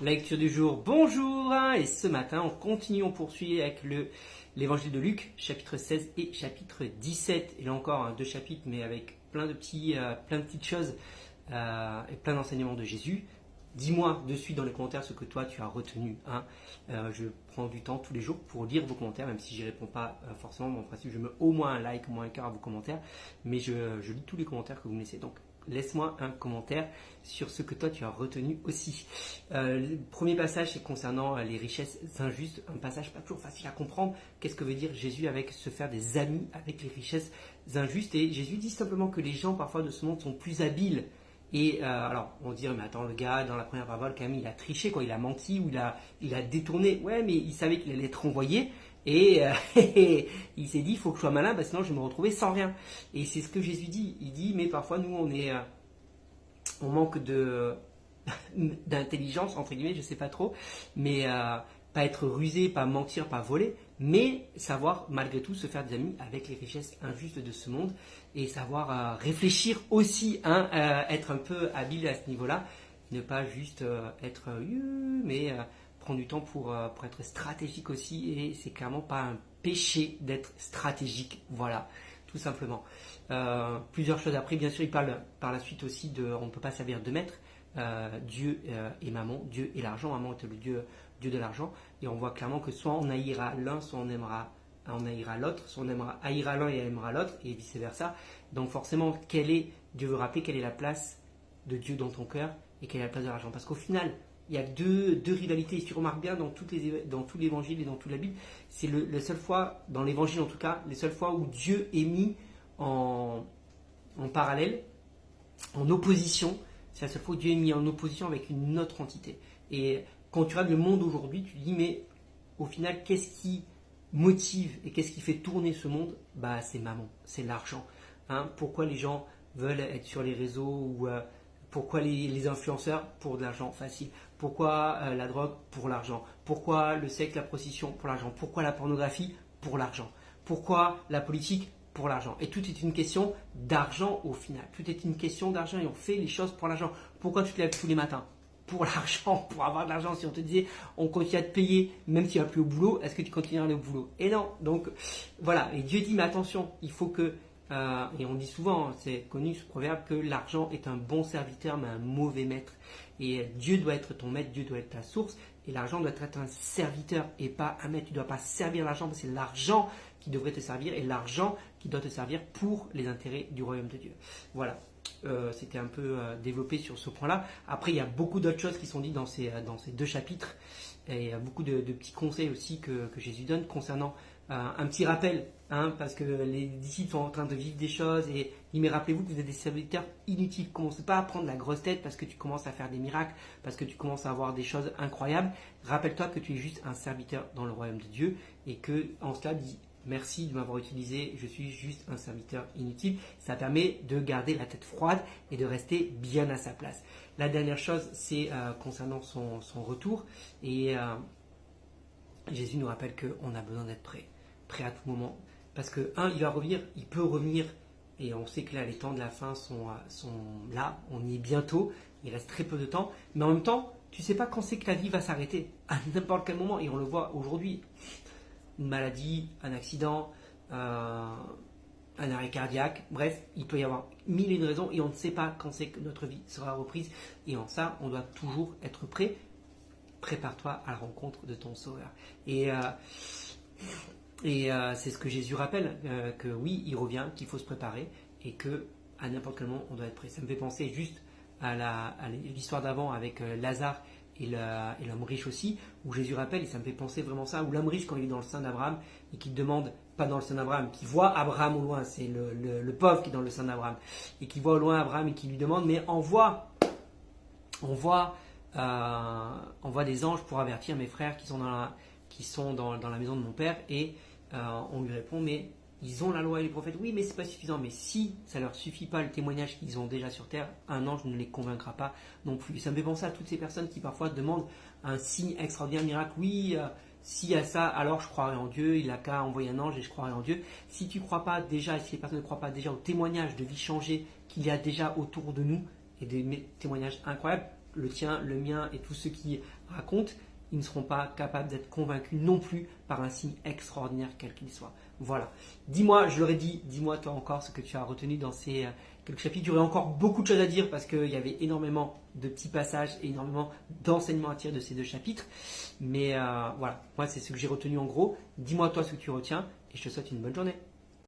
Lecture du jour, bonjour, et ce matin on poursuit avec l'évangile de Luc, chapitre 16 et chapitre 17. Et là encore, deux chapitres mais avec plein de petites choses et plein d'enseignements de Jésus. Dis-moi dessus dans les commentaires ce que toi tu as retenu. Je prends du temps tous les jours pour lire vos commentaires, même si je n'y réponds pas forcément. En principe, je mets au moins un like, au moins un cœur à vos commentaires, mais je lis tous les commentaires que vous me laissez. Donc, laisse-moi un commentaire sur ce que toi tu as retenu aussi. Le premier passage, c'est concernant les richesses injustes. Un passage pas toujours facile à comprendre. Qu'est-ce que veut dire Jésus avec se faire des amis avec les richesses injustes? Et Jésus dit simplement que les gens parfois de ce monde sont plus habiles. Et alors, on dirait, mais attends, le gars, dans la première parabole, quand même, il a triché, quoi. Il a menti ou il a détourné. Ouais, mais il savait qu'il allait être renvoyé. Et il s'est dit, il faut que je sois malin, sinon je vais me retrouver sans rien. Et c'est ce que Jésus dit. Il dit, mais parfois, nous, on manque d'intelligence, entre guillemets, je sais pas trop. Mais pas être rusé, pas mentir, pas voler. Mais savoir, malgré tout, se faire des amis avec les richesses injustes de ce monde. Et savoir réfléchir aussi, être un peu habile à ce niveau-là. Ne pas juste être mais prendre du temps pour être stratégique aussi. Et c'est clairement pas un péché d'être stratégique. Voilà, tout simplement. Plusieurs choses après. Bien sûr, il parle par la suite aussi on ne peut pas servir de maître. Dieu et maman. Dieu et l'argent. Maman est le Dieu de l'argent. Et on voit clairement que soit on haïra l'un, soit on haïra l'autre, soit on haïra l'un et aimera l'autre, et vice versa. Donc forcément, Dieu veut rappeler quelle est la place de Dieu dans ton cœur et quelle est la place de l'argent. Parce qu'au final, il y a deux rivalités. Si tu remarques bien dans tout l'évangile et dans toute la Bible, c'est la seule fois, dans l'évangile en tout cas, les seules fois où Dieu est mis en parallèle, en opposition. C'est la seule fois où Dieu est mis en opposition avec une autre entité. Et quand tu regardes le monde aujourd'hui, tu te dis, mais au final, qu'est-ce qui motive et qu'est-ce qui fait tourner ce monde? C'est maman, c'est l'argent. Pourquoi les gens veulent être sur les réseaux ou pourquoi les influenceurs? Pour de l'argent facile. Pourquoi la drogue? Pour l'argent. Pourquoi le sexe, la prostitution? Pour l'argent. Pourquoi la pornographie? Pour l'argent. Pourquoi la politique? Pour l'argent. Et tout est une question d'argent au final. Tout est une question d'argent et on fait les choses pour l'argent. Pourquoi tu te lèves tous les matins? Pour l'argent, pour avoir de l'argent. Si on te disait, on continue à te payer, même si tu vas plus au boulot, est-ce que tu continueras à aller au boulot? Et non. Donc, voilà. Et Dieu dit, mais attention, il faut que, et on dit souvent, c'est connu ce proverbe, que l'argent est un bon serviteur, mais un mauvais maître. Et Dieu doit être ton maître, Dieu doit être ta source, et l'argent doit être un serviteur et pas un maître. Tu ne dois pas servir l'argent, parce que c'est l'argent qui devrait te servir, et l'argent qui doit te servir pour les intérêts du royaume de Dieu. Voilà. C'était un peu développé sur ce point-là. Après, il y a beaucoup d'autres choses qui sont dites dans ces deux chapitres. Et il y a beaucoup de petits conseils aussi que Jésus donne concernant un petit rappel, parce que les disciples sont en train de vivre des choses. Et il dit, mais rappelez-vous que vous êtes des serviteurs inutiles. Commencez pas à prendre la grosse tête parce que tu commences à faire des miracles, parce que tu commences à avoir des choses incroyables. Rappelle-toi que tu es juste un serviteur dans le royaume de Dieu et que en cela, dit, merci de m'avoir utilisé, je suis juste un serviteur inutile. Ça permet de garder la tête froide et de rester bien à sa place. La dernière chose, c'est concernant son retour. Et Jésus nous rappelle qu'on a besoin d'être prêt à tout moment. Parce que, il va revenir, il peut revenir. Et on sait que là, les temps de la fin sont là, on y est bientôt. Il reste très peu de temps. Mais en même temps, tu ne sais pas quand c'est que la vie va s'arrêter. À n'importe quel moment. Et on le voit aujourd'hui. Une maladie, un accident, un arrêt cardiaque, bref, il peut y avoir mille et une raisons et on ne sait pas quand c'est que notre vie sera reprise. Et en ça, on doit toujours être prêt. Prépare-toi à la rencontre de ton Sauveur. Et c'est ce que Jésus rappelle, que oui, il revient, qu'il faut se préparer et que à n'importe quel moment, on doit être prêt. Ça me fait penser juste à l'histoire d'avant avec Lazare et l'homme riche aussi, où Jésus rappelle, et ça me fait penser vraiment ça, où l'homme riche, quand il est dans le sein d'Abraham, et qu'il demande, pas dans le sein d'Abraham, qui voit Abraham au loin, c'est le pauvre qui est dans le sein d'Abraham, et qui voit au loin Abraham et qui lui demande, mais envoie des anges pour avertir mes frères qui sont dans la maison de mon père, et on lui répond, mais ils ont la loi et les prophètes, oui, mais c'est pas suffisant. Mais si ça leur suffit pas le témoignage qu'ils ont déjà sur terre, un ange ne les convaincra pas non plus. Ça me fait penser à toutes ces personnes qui parfois demandent un signe extraordinaire, miracle. Oui, s'il y a ça, alors je croirai en Dieu. Il n'a qu'à envoyer un ange et je croirai en Dieu. Si tu crois pas déjà, si les personnes ne croient pas déjà au témoignage de vie changée qu'il y a déjà autour de nous et des témoignages incroyables, le tien, le mien et tous ceux qui racontent, ils ne seront pas capables d'être convaincus non plus par un signe extraordinaire quel qu'il soit. Voilà. Dis-moi, je l'aurais dit, dis-moi toi encore ce que tu as retenu dans ces quelques chapitres. Il y aurait encore beaucoup de choses à dire parce qu'il y avait énormément de petits passages et énormément d'enseignements à tirer de ces 2 chapitres. Mais voilà, moi c'est ce que j'ai retenu en gros. Dis-moi toi ce que tu retiens et je te souhaite une bonne journée.